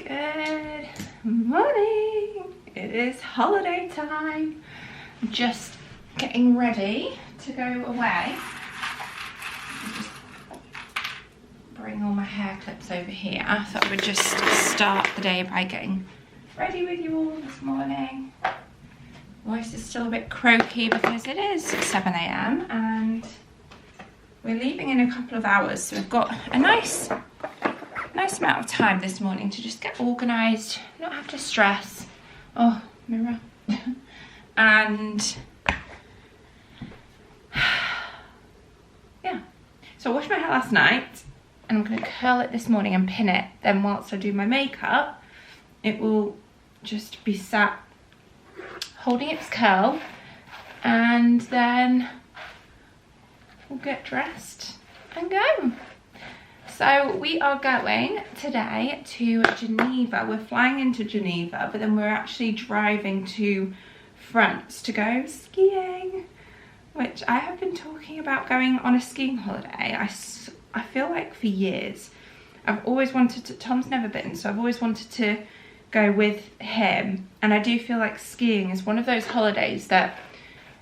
Good morning. It is holiday time. I'm just getting ready to go away. Just bring all my hair clips over here. I thought I would just start the day by getting ready with you all this morning. Voice is still a bit croaky because it is 7 AM and we're leaving in a couple of hours, so we've got a nice amount of time this morning to just get organised, not have to stress. Oh, mirror. And yeah, so I washed my hair last night and I'm going to curl it this morning and pin it. Then whilst I do my makeup, it will just be sat holding its curl, and then we'll get dressed and go. So we are going today to Geneva. We're flying into Geneva, but then we're actually driving to France to go skiing, which I have been talking about going on a skiing holiday. I feel like for years I've always wanted to. Tom's never been, so I've always wanted to go with him, and I do feel like skiing is one of those holidays that,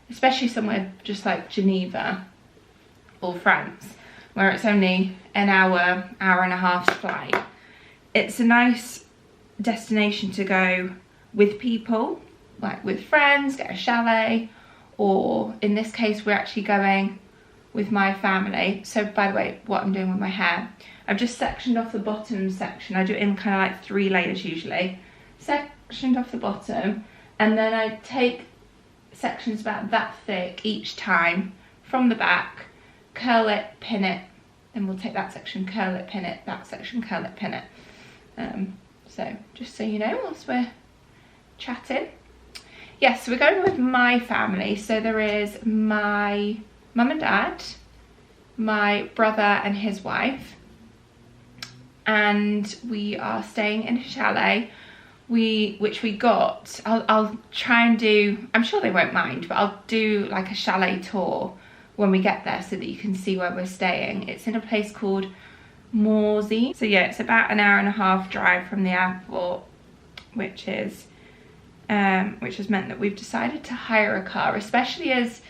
especially somewhere just like Geneva or France, where it's only an hour and a half flight, it's a nice destination to go with people, like with friends, get a chalet, or in this case we're actually going with my family. So by the way, what I'm doing with my hair, I've just sectioned off the bottom section. I do it in kind of like 3 layers usually. Sectioned off the bottom, and then I take sections about that thick each time from the back, curl it, pin it, then we'll take that section, curl it, pin it, that section, curl it, pin it. So just so you know, whilst we're chatting. Yes, so we're going with my family. So there is my mum and dad, my brother and his wife, and we are staying in a chalet which we got. I'll try and do, I'm sure they won't mind, but I'll do like a chalet tour when we get there so that you can see where we're staying. It's in a place called Morzine. So yeah, it's about an hour and a half drive from the airport, which has meant that we've decided to hire a car, especially as,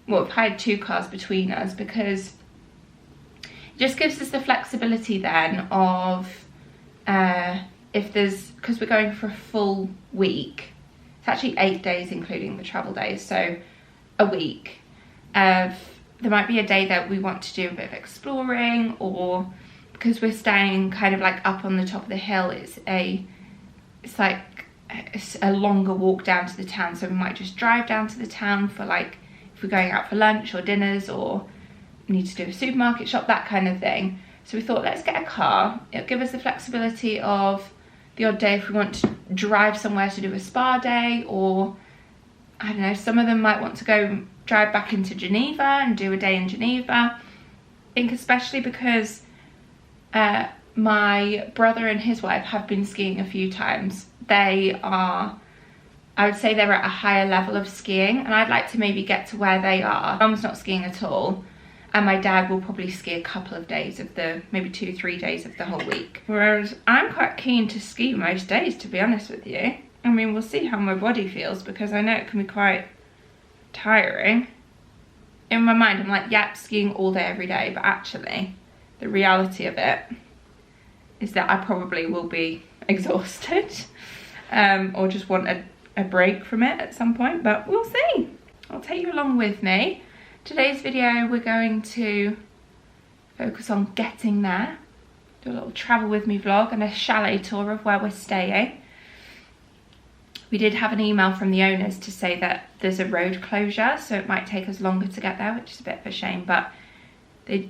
well, we've hired 2 cars between us, because it just gives us the flexibility then of if there's, because we're going for a full week, it's actually 8 days including the travel days, so a week. There might be a day that we want to do a bit of exploring, or because we're staying kind of like up on the top of the hill, it's a longer walk down to the town, so we might just drive down to the town for, like, if we're going out for lunch or dinners, or need to do a supermarket shop, that kind of thing. So we thought, let's get a car. It'll give us the flexibility of the odd day if we want to drive somewhere to do a spa day, or I don't know, some of them might want to go drive back into Geneva and do a day in Geneva. I think especially because my brother and his wife have been skiing a few times. They are, I would say they're at a higher level of skiing, and I'd like to maybe get to where they are. Mum's not skiing at all, and my dad will probably ski a couple of days of the, maybe 2-3 days of the whole week. Whereas I'm quite keen to ski most days, to be honest with you. I mean, we'll see how my body feels, because I know it can be quite tiring. In my mind, I'm like, yep, skiing all day, every day. But actually, the reality of it is that I probably will be exhausted, or just want a break from it at some point, but we'll see. I'll take you along with me. Today's video, we're going to focus on getting there, do a little travel with me vlog and a chalet tour of where we're staying. We did have an email from the owners to say that there's a road closure, so it might take us longer to get there, which is a bit of a shame, but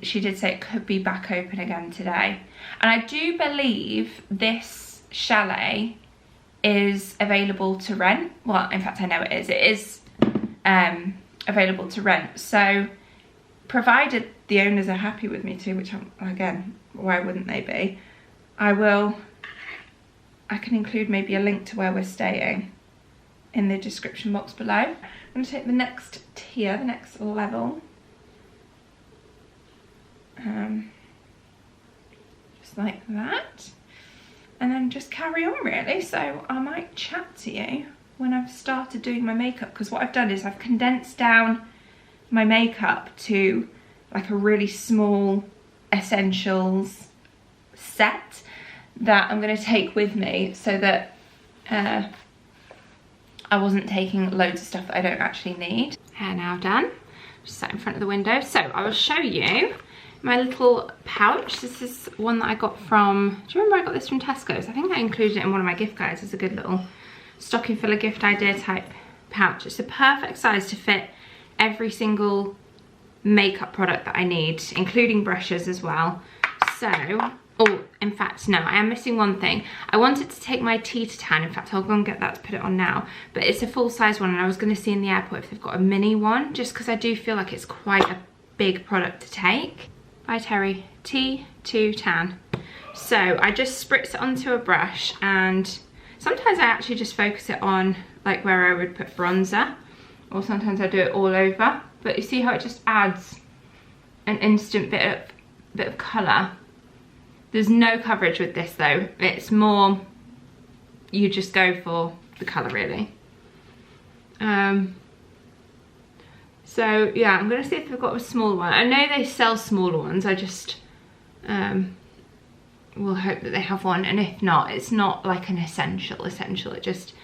she did say it could be back open again today. And I do believe this chalet is available to rent. Well, in fact, I know it is. It is available to rent. So provided the owners are happy with me too, which again, why wouldn't they be? I can include maybe a link to where we're staying in the description box below. I'm going to take the next tier, the next level. Just like that. and then just carry on really. So I might chat to you when I've started doing my makeup, because what I've done is I've condensed down my makeup to like a really small essentials set that I'm going to take with me, so that I wasn't taking loads of stuff that I don't actually need. Hair now done, just sat in front of the window. So I will show you my little pouch. This is one that I got from, do you remember I got this from Tesco's? I think I included it in one of my gift guides as a good little stocking filler gift idea type pouch. It's the perfect size to fit every single makeup product that I need, including brushes as well. So, oh, in fact, no, I am missing one thing. I wanted to take my tea to tan. In fact, I'll go and get that to put it on now. But it's a full size one, and I was going to see in the airport if they've got a mini one, just because I do feel like it's quite a big product to take. By Terry, tea to tan. So I just spritz it onto a brush, and sometimes I actually just focus it on like where I would put bronzer, or sometimes I do it all over. But you see how it just adds an instant bit of colour. There's no coverage with this though. It's more, you just go for the colour really. So yeah, I'm gonna see if they've got a smaller one. I know they sell smaller ones. I just will hope that they have one, and if not, it's not like an essential. It just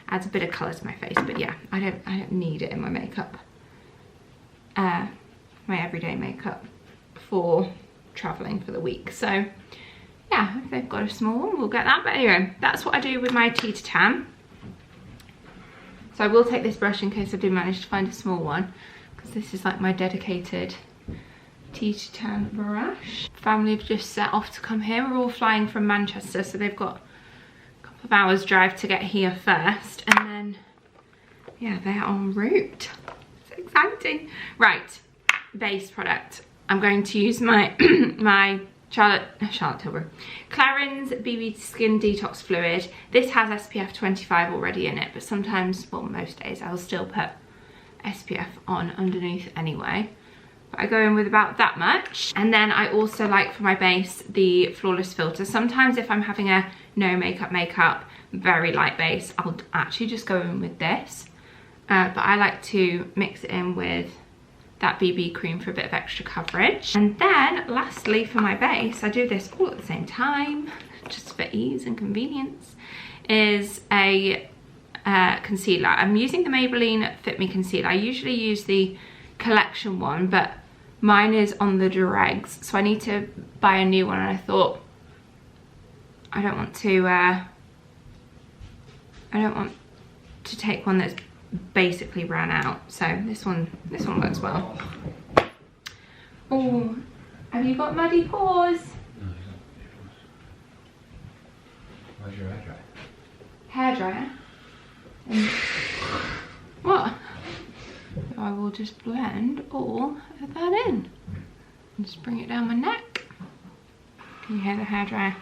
adds a bit of colour to my face. But yeah, I don't need it in my makeup, my everyday makeup for travelling for the week. So yeah, if they've got a small one, we'll get that. But anyway, that's what I do with my tea to tan. So I will take this brush in case I do manage to find a small one, because this is like my dedicated tea to tan brush. Family have just set off to come here. We're all flying from Manchester, so they've got a couple of hours drive to get here first, and then yeah, they're en route. It's exciting. Right, base product. I'm going to use my my Charlotte Tilbury Clarins BB Skin Detox Fluid. This has SPF 25 already in it, but sometimes, well, most days I'll still put SPF on underneath anyway. But I go in with about that much. And then I also like for my base the Flawless Filter. Sometimes if I'm having a no makeup, very light base, I'll actually just go in with this. But I like to mix it in with that BB cream for a bit of extra coverage. And then lastly for my base, I do this all at the same time, just for ease and convenience, is a concealer. I'm using the Maybelline Fit Me concealer. I usually use the collection one, but mine is on the dregs, so I need to buy a new one, and I thought I don't want to take one that's basically ran out. So this one works well. Oh, have you got muddy paws? No, you don't. Where's your Hairdryer. hairdryer? What? I will just blend all of that in and just bring it down my neck. Can you hear the hairdryer? I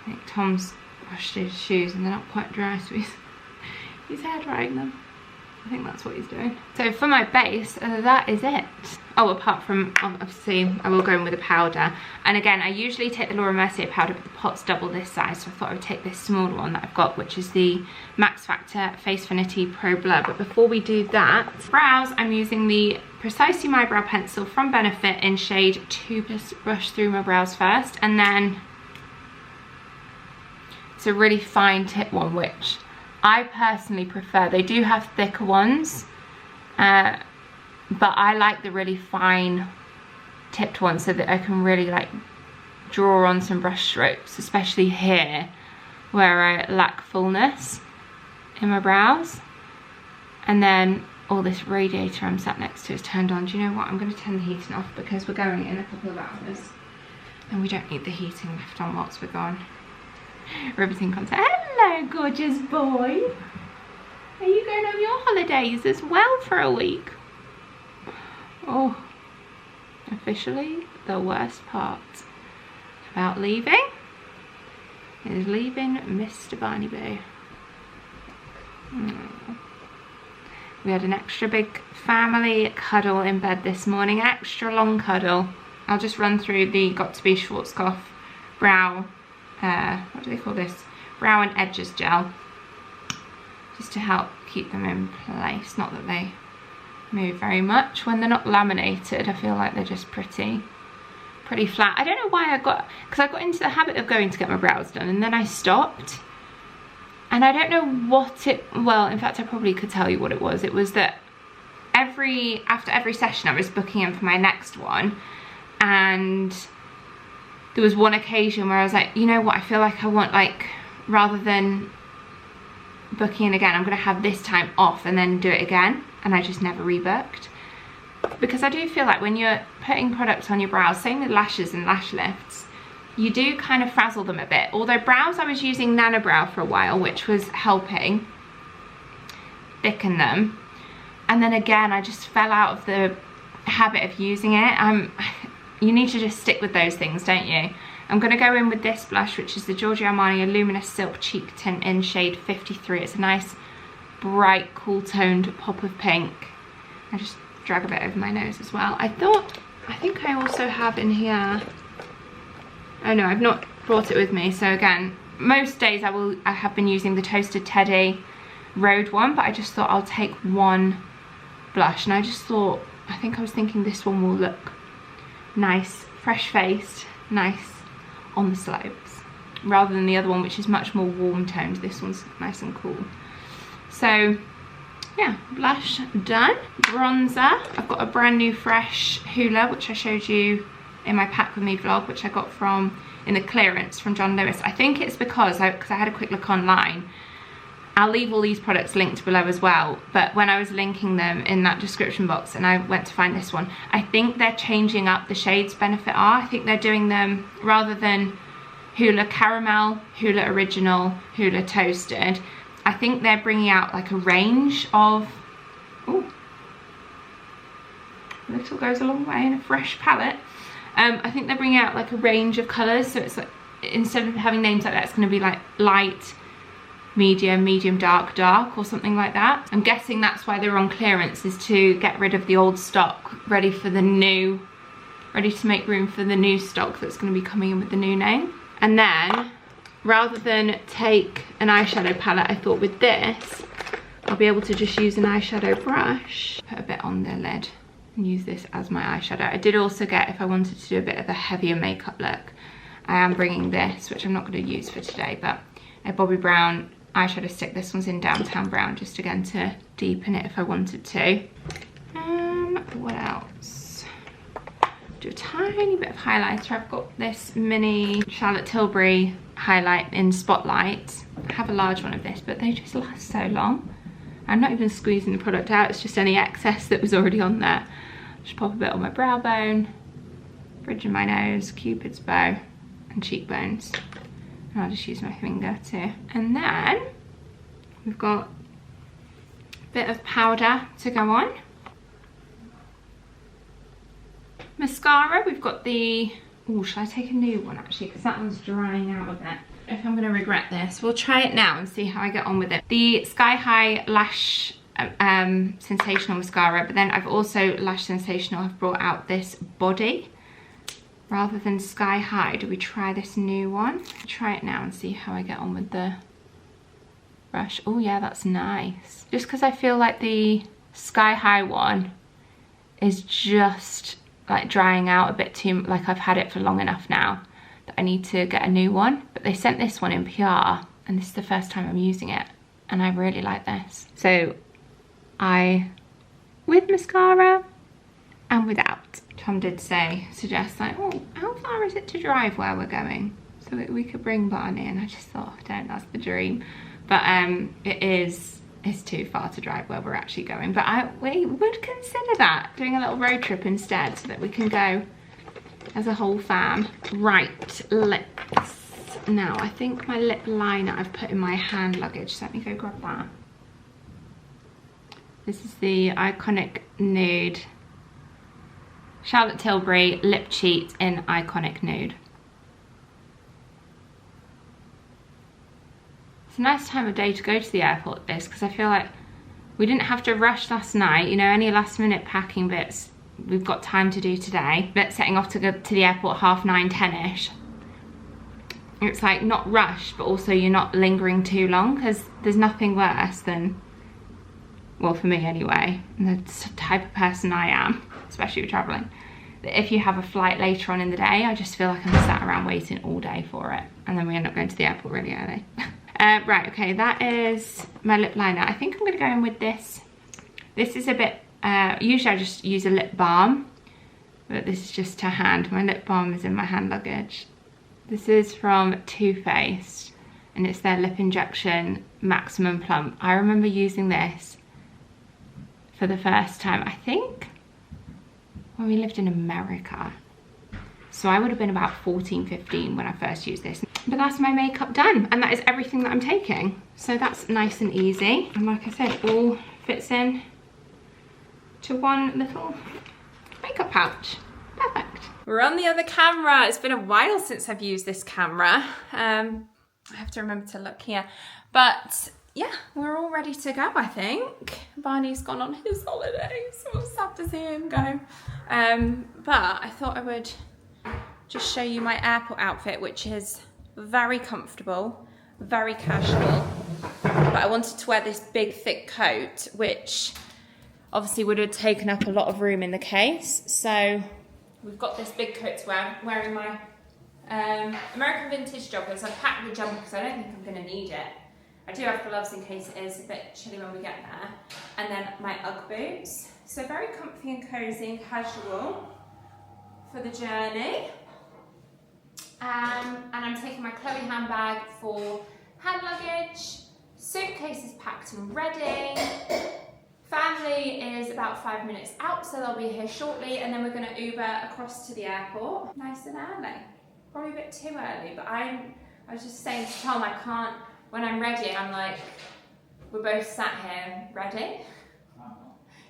think Tom's washed his shoes and they're not quite dry, so he's hair drying them. I think that's what he's doing. So for my base, that is it. Oh, apart from, obviously, I will go in with a powder. And again, I usually take the Laura Mercier powder, but the pot's double this size, so I thought I would take this smaller one that I've got, which is the Max Factor Face Finity Pro Blur. But before we do that, brows, I'm using the Precisely My Brow Pencil from Benefit in shade 2. Just brush through my brows first, and then it's a really fine tip one, which I personally prefer. They do have thicker ones, but I like the really fine tipped ones so that I can really like draw on some brush strokes, especially here where I lack fullness in my brows. And then all this radiator I'm sat next to is turned on. Do you know what? I'm going to turn the heating off because we're going in a couple of hours and we don't need the heating left on whilst we're gone. Riveting content. Hello, gorgeous boy. Are you going on your holidays as well for a week? Oh, officially the worst part about leaving is leaving Mr. Barney Boo. We had an extra big family cuddle in bed this morning, extra long cuddle. I'll just run through the Got To Be Schwarzkopf brow what do they call this? Brow and Edges gel. Just to help keep them in place. Not that they move very much. When they're not laminated, I feel like they're just pretty flat. I don't know why because I got into the habit of going to get my brows done and then I stopped. And I don't know what well, in fact, I probably could tell you what it was. It was that after every session, I was booking in for my next one. And there was one occasion where I was like, you know what, I feel like I want, like, rather than booking in again, I'm gonna have this time off and then do it again. And I just never rebooked. Because I do feel like when you're putting products on your brows, same with lashes and lash lifts, you do kind of frazzle them a bit. Although brows, I was using Nano Brow for a while, which was helping thicken them. And then again, I just fell out of the habit of using it. You need to just stick with those things, don't you? I'm gonna go in with this blush, which is the Giorgio Armani Luminous Silk Cheek Tint in shade 53. It's a nice, bright, cool toned pop of pink. I just drag a bit over my nose as well. I think I also have in here, oh no, I've not brought it with me. So again, most days I have been using the Toasted Teddy Road one, but I just thought I'll take one blush. And I just thought, I was thinking this one will look nice, fresh faced, nice on the slopes, rather than the other one, which is much more warm toned. This one's nice and cool. So yeah, blush done. Bronzer, I've got a brand new fresh Hoola, which I showed you in my pack with me vlog, which I got in the clearance from John Lewis. I think it's because I had a quick look online. I'll leave all these products linked below as well, but when I was linking them in that description box and I went to find this one, I think they're changing up the shades Benefit are. I think they're doing them, rather than Hoola Caramel, Hoola Original, Hoola Toasted, I think they're bringing out like a range of, ooh, a little goes a long way in a fresh palette. I think they're bringing out like a range of colours, so it's like, instead of having names like that, it's going to be like light, medium, dark, or something like that. I'm guessing that's why they're on clearance, is to get rid of the old stock, ready to make room for the new stock that's going to be coming in with the new name. And then, rather than take an eyeshadow palette, I thought with this, I'll be able to just use an eyeshadow brush, put a bit on the lid, and use this as my eyeshadow. I did also get, if I wanted to do a bit of a heavier makeup look, I am bringing this, which I'm not going to use for today, but a Bobbi Brown eyeshadow stick. This one's in Downtown Brown, just again to deepen it if I wanted to. What else? Do a tiny bit of highlighter. I've got this mini Charlotte Tilbury highlight in Spotlight. I have a large one of this, but they just last so long. I'm not even squeezing the product out, it's just any excess that was already on there. Just pop a bit on my brow bone, bridge of my nose, Cupid's bow, and cheekbones. And I'll just use my finger too. And then we've got a bit of powder to go on. Mascara, we've got the, oh, should I take a new one actually, because that one's drying out a bit. If I'm gonna regret this, we'll try it now and see how I get on with it. The Sky High Lash Sensational Mascara, but then I've also, Lash Sensational, have brought out this body. Rather than Sky High, do we try this new one? Try it now and see how I get on with the brush. Oh yeah, that's nice. Just because I feel like the Sky High one is just like drying out a bit too, like I've had it for long enough now that I need to get a new one. But they sent this one in PR and this is the first time I'm using it and I really like this. So with mascara and without. Tom did suggest like, oh, how far is it to drive where we're going? So we could bring Barney, and I just thought, oh, don't, that's the dream. But it's too far to drive where we're actually going. But we would consider that, doing a little road trip instead, so that we can go as a whole fam. Right, lips. Now, I think my lip liner I've put in my hand luggage, so let me go grab that. This is the Iconic Nude Charlotte Tilbury Lip Cheat in Iconic Nude. It's a nice time of day to go to the airport, this, because I feel like we didn't have to rush last night. You know, any last minute packing bits we've got time to do today. But setting off to go to the airport 9:30, 10ish. it's like not rushed, but also you're not lingering too long, because there's nothing worse than, well, for me anyway, and the type of person I am, especially with traveling, that if you have a flight later on in the day, I just feel like I'm sat around waiting all day for it, and then we end up going to the airport really early. Right, okay, that is my lip liner. I think I'm gonna go in with this. This is a bit, usually I just use a lip balm, but this is just to hand. My lip balm is in my hand luggage. This is from Too Faced, and it's their lip injection maximum plump. I remember using this for the first time, I think, when we lived in America. So I would have been about 14, 15 when I first used this. But that's my makeup done, and that is everything that I'm taking. So that's nice and easy. And like I said, all fits in to one little makeup pouch. Perfect. We're on the other camera. It's been a while since I've used this camera. I have to remember to look here. But yeah, we're all ready to go, I think. Barney's gone on his holiday, so I'm sad to see him go. But I thought I would just show you my airport outfit, which is very comfortable, very casual. But I wanted to wear this big, thick coat, which obviously would have taken up a lot of room in the case. So we've got this big coat to wear. I'm wearing my American Vintage joggers. I've packed the jumper because I don't think I'm going to need it. I do have gloves in case it is a bit chilly when we get there. And then my Ugg boots. So very comfy and cozy and casual for the journey. And I'm taking my Chloe handbag for hand luggage. Suitcase is packed and ready. Family is about 5 minutes out, so they'll be here shortly, and then we're going to Uber across to the airport. Nice and early. Probably a bit too early, but I was just saying to Tom, I can't, when I'm ready, I'm like, we're both sat here ready.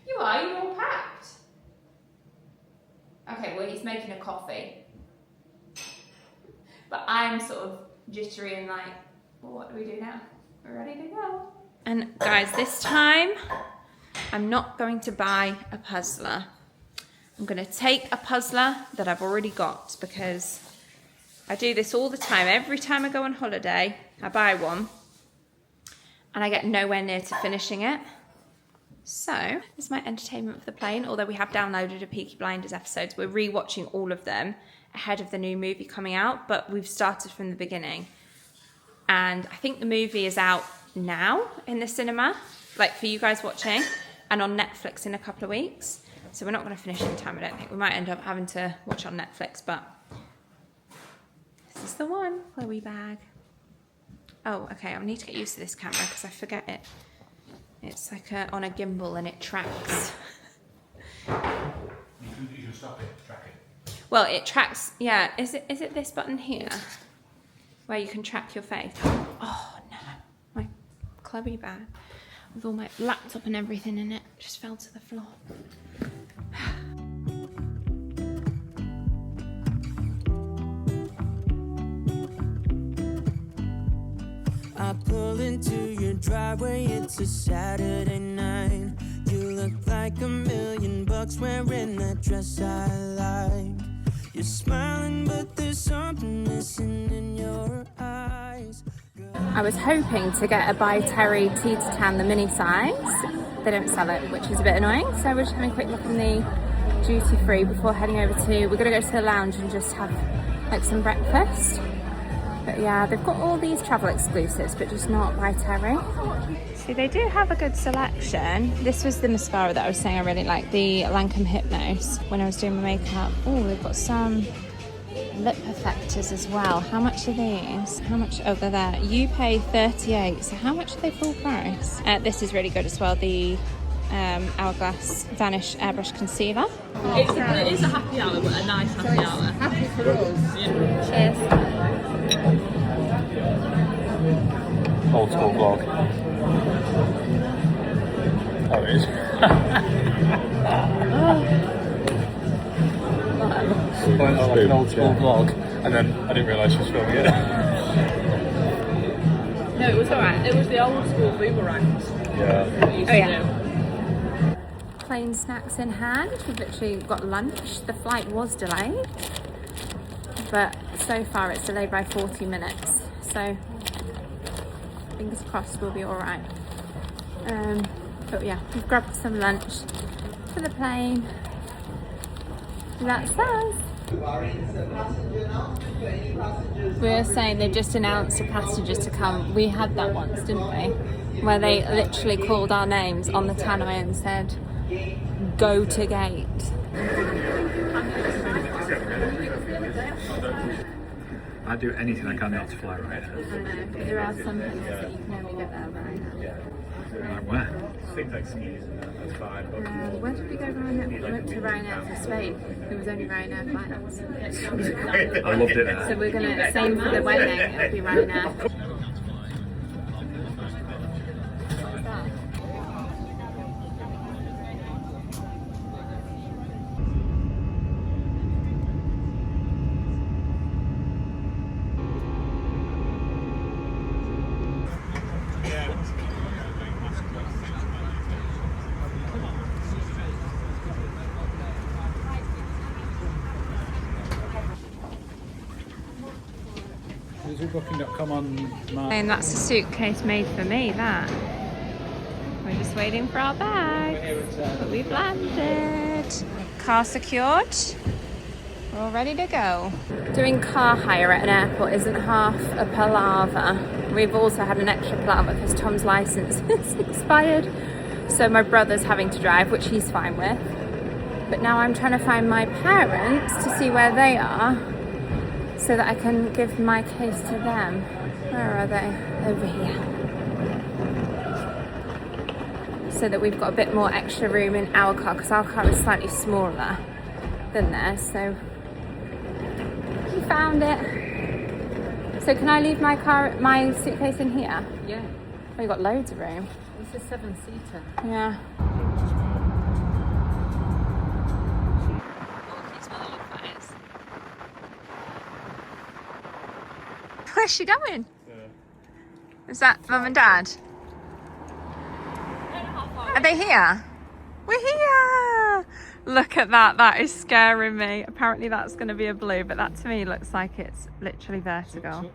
You are, you're all packed. Okay, well, he's making a coffee. But I'm sort of jittery and like, well, what do we do now? We're ready to go. And guys, this time, I'm not going to buy a puzzler. I'm going to take a puzzler that I've already got, because I do this all the time. Every time I go on holiday, I buy one and I get nowhere near to finishing it. So, this is my entertainment for the plane, although we have downloaded a Peaky Blinders episodes. We're rewatching all of them ahead of the new movie coming out, but we've started from the beginning. And I think the movie is out now in the cinema, like for you guys watching, and on Netflix in a couple of weeks. So we're not going to finish in time, I don't think. We might end up having to watch on Netflix, but this is the one, Chloe bag. Oh, okay, I need to get used to this camera because I forget it. It's like on a gimbal and it tracks. You can stop it, track it. Well, it tracks, yeah. Is it this button here? Where you can track your face? Oh no, my Chloe bag with all my laptop and everything in it just fell to the floor. I pull into your driveway, it's a Saturday night. You look like $1,000,000 wearing that dress I like. You're smiling, but there's something missing in your eyes. I was hoping to get a By Terry tea to tan, the mini size. They don't sell it, which is a bit annoying. So we're just having a quick look in the duty free before heading over to, we're gonna go to the lounge and just have like some breakfast. But yeah, they've got all these travel exclusives, but just not By Terry. So they do have a good selection. This was the mascara that I was saying I really like, the Lancome Hypnose, when I was doing my makeup. Oh, they've got some lip perfectors as well. How much are these? How much? Oh, they're there. You pay 38, so how much are they full price? This is really good as well, the Hourglass Vanish Airbrush Concealer. It is a happy hour, but a nice happy hour. Happy for us. Yeah. Cheers. Old school vlog. Oh, it is. Like an old school vlog, and then I didn't realise she was filming it. No, it was alright. It was the old school boomerangs. Yeah. Oh yeah. Plain snacks in hand. We've literally got lunch. The flight was delayed. but so far it's delayed by 40 minutes. So fingers crossed we'll be all right. But yeah, we've grabbed some lunch for the plane. That's us. We were saying they've just announced the passengers to come. We had that once, didn't we? Where they literally called our names on the tannoy and said, "Go to gate." I do anything I can not to fly right now. I know, but there are some places that you can only get there right now. Like where? Things like Sneeze, that's fine. But Where did we go Ryanair? We went to Ryanair for Spain. There was only Ryanair flights. I loved it there. So we're going to, same for the wedding, it'll be Ryanair. Booking.com on my... And that's a suitcase made for me, that. We're just waiting for our bags. But we've landed. Car secured. We're all ready to go. Doing car hire at an airport isn't half a palaver. We've also had an extra palaver because Tom's license is expired. So my brother's having to drive, which he's fine with. But now I'm trying to find my parents to see where they are, so that I can give my case to them. Where are they? Over here. So that we've got a bit more extra room in our car, because our car is slightly smaller than theirs. So we found it. So can I leave my suitcase in here? Yeah. We've got loads of room. This is 7-seater. Yeah. Where's she going? Is that Mum and Dad? Are they here? We're here! Look at that, that is scaring me. Apparently that's going to be a blue, but that to me looks like it's literally vertical.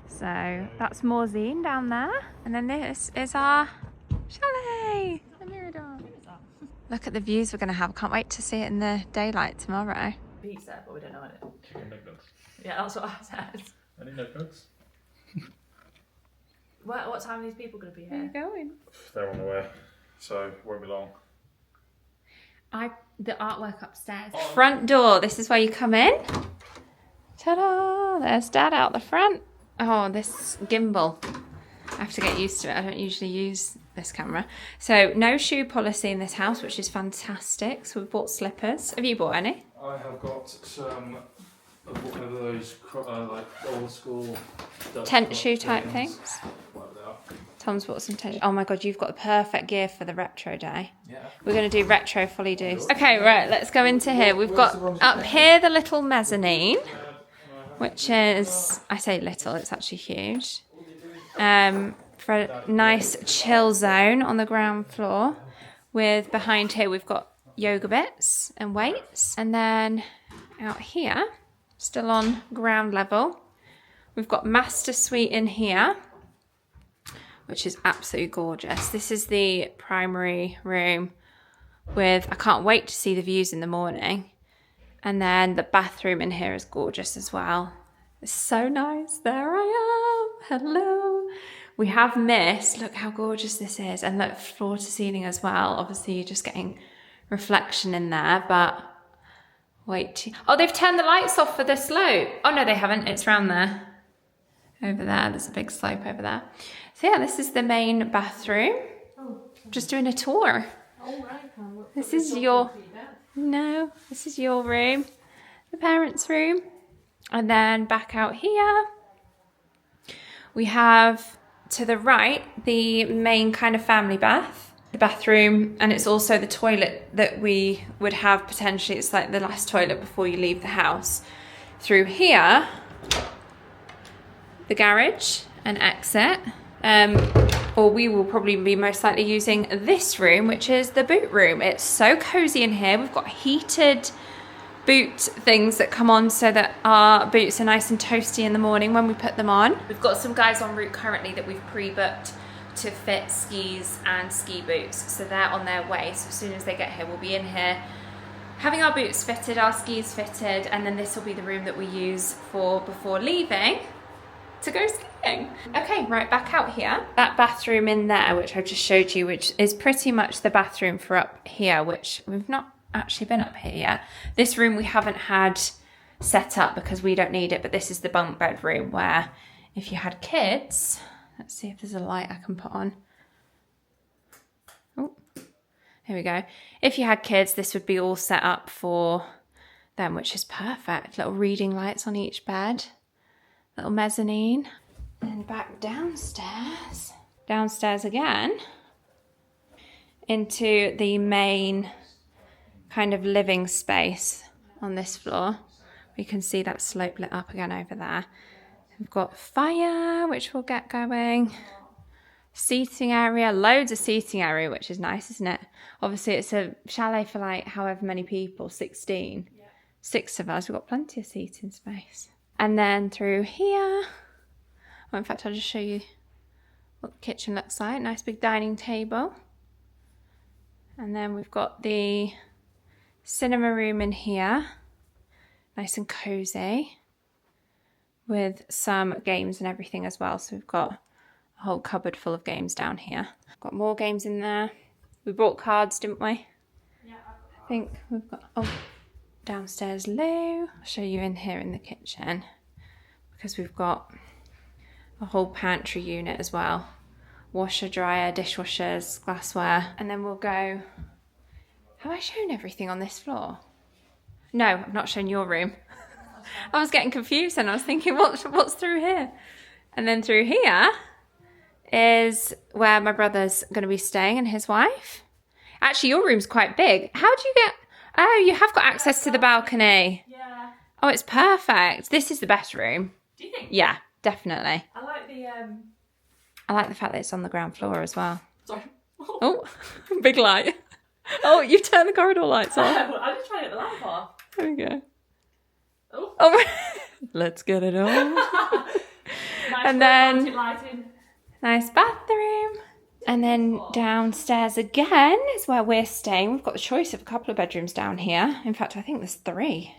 So that's Morzine down there. And then this is our chalet, the Mirador. Look at the views we're going to have. Can't wait to see it in the daylight tomorrow. Pizza, but we don't know what it is. Chicken nuggets. Yeah, that's what I said. Any nuggets? What time are these people going to be Where are you here? going? They're on the way, so it won't be long. The artwork upstairs. Front door, this is where you come in. Ta-da! There's Dad out the front. Oh, this gimbal. I have to get used to it. I don't usually use this camera. So no shoe policy in this house, which is fantastic. So we've bought slippers. Have you bought any? I have got some of whatever those like old school Tent shoe type things. Whatever they are. Tom's bought some tent. Oh my God, you've got the perfect gear for the retro day. Yeah. We're going to do retro fully doos. Okay, right, let's go into here. We've got up here the little mezzanine, which is, I say little, it's actually huge. For a nice chill zone on the ground floor. With behind here we've got yoga bits and weights. And then out here, still on ground level, we've got master suite in here, which is absolutely gorgeous. This is the primary room with, I can't wait to see the views in the morning. And then the bathroom in here is gorgeous as well. It's so nice. There I am. Hello. We have missed, look how gorgeous this is. And look, floor to ceiling as well. Obviously you're just getting reflection in there, but wait. Oh, they've turned the lights off for the slope. Oh no, they haven't. It's round there. Over there, there's a big slope over there. So yeah, this is the main bathroom. Just doing a tour. This is your, no, this is your room, the parents' room. And then back out here, we have to the right, the main kind of family bath, the bathroom, and it's also the toilet that we would have potentially. It's like the last toilet before you leave the house. Through here, the garage and exit. Or we will probably be most likely using this room, which is the boot room. It's so cozy in here. We've got heated boot things that come on so that our boots are nice and toasty in the morning when we put them on. We've got some guys en route currently that we've pre-booked to fit skis and ski boots, so they're on their way. So as soon as they get here, we'll be in here having our boots fitted, our skis fitted, and then this will be the room that we use for before leaving to go skiing. Okay, right, back out here. That bathroom in there, which I've just showed you, which is pretty much the bathroom for up here, which we've not actually been up here yet. This room we haven't had set up because we don't need it, but this is the bunk bed room where if you had kids, let's see if there's a light I can put on. Oh, here we go. If you had kids, this would be all set up for them, which is perfect. Little reading lights on each bed, little mezzanine. And back downstairs. Downstairs again into the main kind of living space on this floor. We can see that slope lit up again over there. We've got fire, which we'll get going. Seating area, loads of seating area, which is nice, isn't it? Obviously, it's a chalet for like however many people, 16. Yeah. 6 of us, we've got plenty of seating space. And then through here, well, in fact, I'll just show you what the kitchen looks like. Nice big dining table. And then we've got the cinema room in here. Nice and cozy with some games and everything as well. So we've got a whole cupboard full of games down here. Got more games in there. We brought cards, didn't we? Yeah. I think we've got, oh, downstairs loo. I'll show you in here in the kitchen because we've got a whole pantry unit as well. Washer, dryer, dishwashers, glassware. And then we'll go, have I shown everything on this floor? No, I've not shown your room. I was getting confused and I was thinking, what's through here? And then through here is where my brother's going to be staying and his wife. Actually, your room's quite big. How do you get... Oh, you have got access to the balcony. Yeah. Oh, it's perfect. This is the best room. Do you think? Yeah, definitely. I like the fact that it's on the ground floor as well. Sorry. Oh, big light. Oh, you've turned the corridor lights off. I'm just trying to get the lamp off. There we go. Oh. Let's get it on. Nice, and then lighting. Nice bathroom. And then downstairs again is where we're staying. We've got the choice of a couple of bedrooms down here. In fact, I think there's 3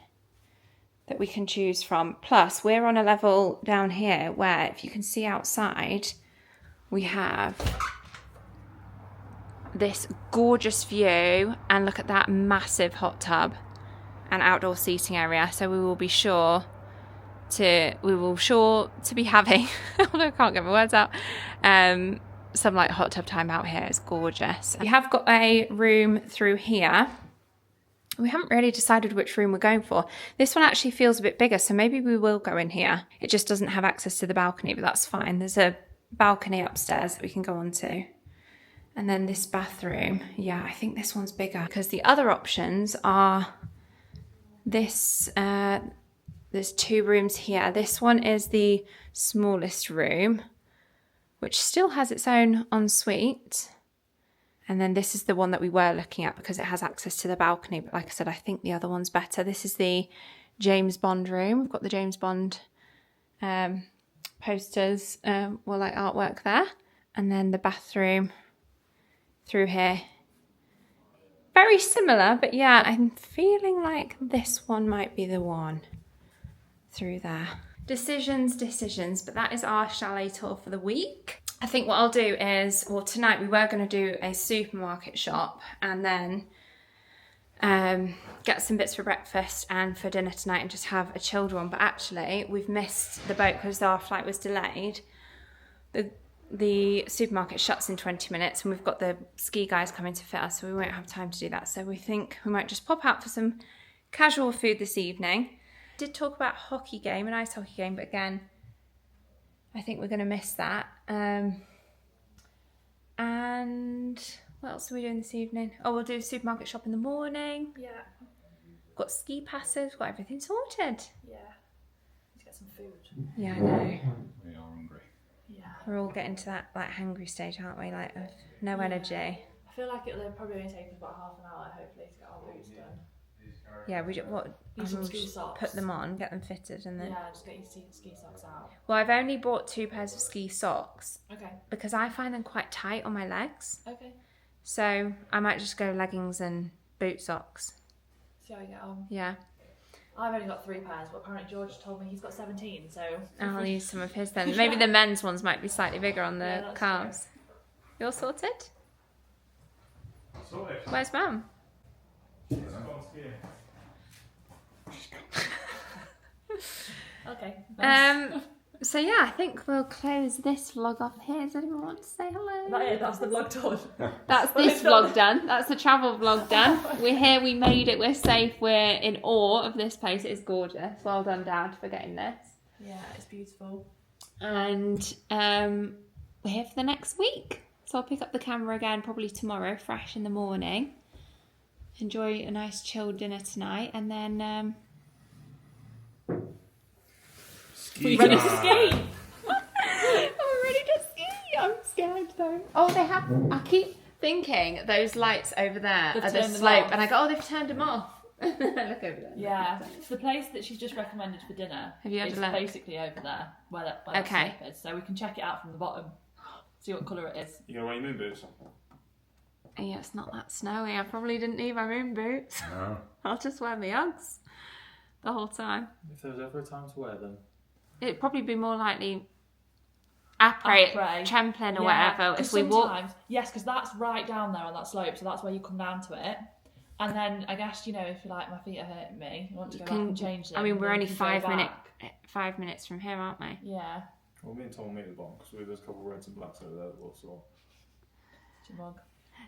that we can choose from. Plus, we're on a level down here where, if you can see outside, we have this gorgeous view. And look at that massive hot tub and outdoor seating area. So we will sure to be having, although I can't get my words out, some like hot tub time out here. It's gorgeous. We have got a room through here. We haven't really decided which room we're going for. This one actually feels a bit bigger, so maybe we will go in here. It just doesn't have access to the balcony, but that's fine. There's a balcony upstairs that we can go onto. And then this bathroom, yeah, I think this one's bigger because the other options are this, there's 2 rooms here. This one is the smallest room, which still has its own ensuite. And then this is the one that we were looking at because it has access to the balcony. But like I said, I think the other one's better. This is the James Bond room. We've got the James Bond posters, like artwork there. And then the bathroom through here. Very similar, but yeah, I'm feeling like this one might be the one through there. Decisions, but that is our chalet tour for the week. I think what I'll do is, well, tonight we were going to do a supermarket shop and then get some bits for breakfast and for dinner tonight and just have a chilled one. But actually, we've missed the boat because our flight was delayed. The supermarket shuts in 20 minutes and we've got the ski guys coming to fit us, so we won't have time to do that. So we think we might just pop out for some casual food this evening. Did talk about hockey game, an ice hockey game, but again, I think we're going to miss that. And what else are we doing this evening? Oh, we'll do a supermarket shop in the morning. Yeah. Got ski passes, got everything sorted. Yeah. Need to get some food. Yeah, I know. We are hungry. Yeah. We're all getting to that like hungry stage, aren't we? Like of no energy. I feel like it'll probably only take us about half an hour, hopefully, to get our boots done. Yeah, we just Use some ski just socks. put them on, get them fitted, and then. Yeah, just get your ski socks out. Well, I've only bought 2 pairs of ski socks Okay. because I find them quite tight on my legs. Okay. So I might just go leggings and boot socks. See how you get on. Yeah. I've only got 3 pairs, but apparently George told me he's got 17, so... I'll use some of his then. Maybe the men's ones might be slightly bigger on the that's calves. You're sorted? Sorted. Where's Mum? Okay. Nice. So yeah, I think we'll close this vlog off here. Does anyone want to say hello? That's the vlog done. That's this vlog done. That's the travel vlog done. We're here, we made it, we're safe, we're in awe of this place. It is gorgeous. Well done, Dad, for getting this. Yeah, it's beautiful. And we're here for the next week. So I'll pick up the camera again probably tomorrow, fresh in the morning. Enjoy a nice chilled dinner tonight, and then Ready to ski? I'm ready to ski. I'm scared though. Oh, they have. I keep thinking those lights over there They've are the turned them slope, off. and I go, oh, they've turned them off. Look over there. Yeah. The place that she's just recommended for dinner Have you had is a look? basically over there, where that Okay. slope is. So we can check it out from the bottom, see what colour it is. You gonna wear your moon boots? Yeah, it's not that snowy. I probably didn't need my moon boots. No. I'll just wear my Uggs the whole time. If there was ever a time to wear them. It'd probably be more likely après, Champlain or whatever. 'cause If we walk, sometimes- Yes, because that's right down there on that slope, so that's where you come down to it. And then I guess, you know, if you're like, my feet are hurting me, you want to go back and change them. I mean, we're then only you can go 5 back. minutes from here, aren't we? Yeah. Well, me and Tom will meet at the bottom because there's a couple of reds and blacks over there that we'll sort. Chimog.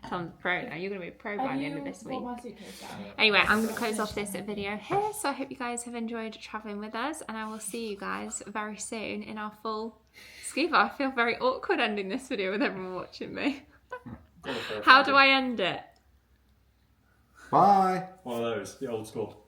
Tom's pro now. You're going to be a pro by the end of this week. My suitcase down? Anyway, I'm going to close off this video here. So I hope you guys have enjoyed travelling with us, and I will see you guys very soon in our full ski bar. I feel very awkward ending this video with everyone watching me. How do I end it? Bye. One of those, the old school.